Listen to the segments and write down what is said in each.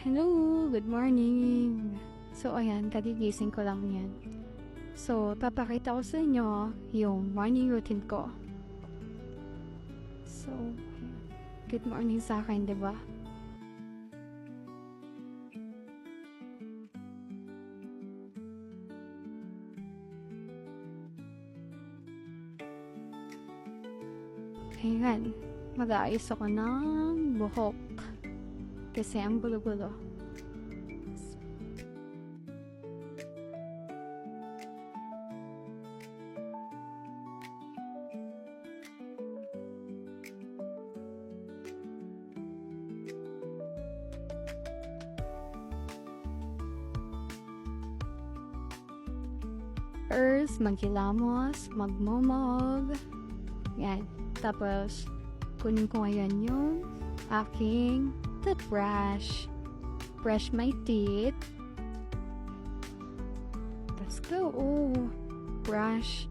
Hello, good morning. So, ayan, kagigising ko lang yan. So, papakita ko sa inyo yung morning routine ko. So, ayan. Good morning sa akin, di ba? Ayan, mag-aayos ako ng buhok. Kasi ang gulo-gulo. First, maghilamos, magmumog. Yan. Tapos, kunin ko ngayon yung aking toothbrush. Brush my teeth. Let's go. Brush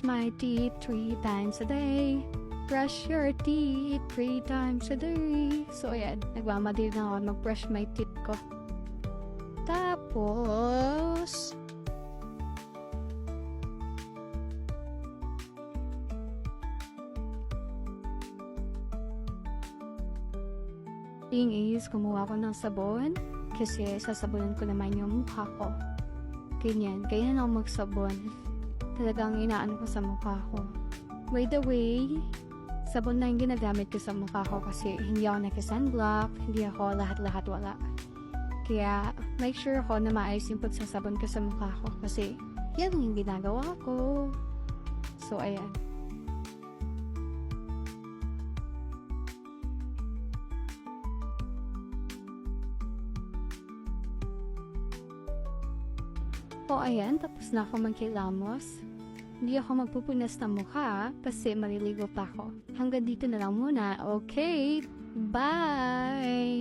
my teeth 3 times a day. Brush your teeth 3 times a day. So, ayan. Nagmamadali na ako mag-brush my teeth ko. Tapos, thing is, kumuha ko ng sabon kasi sasabunan ko naman yung mukha ko. Ganyan. Kaya na ako magsabon. Talagang inaano ko sa mukha ko. By the way, sabon na yung ginagamit ko sa mukha ko kasi hindi ako nag-sunblock, hindi ako lahat-lahat wala. Kaya, make sure ako na maayos yung pagsasabon ko sa mukha ko kasi yan yung ginagawa ko. So, ayan. O ayan, tapos na ako magkilamos. Hindi ako magpupunas ng mukha kasi maliligo pa ako. Hanggang dito na lang muna. Okay, bye!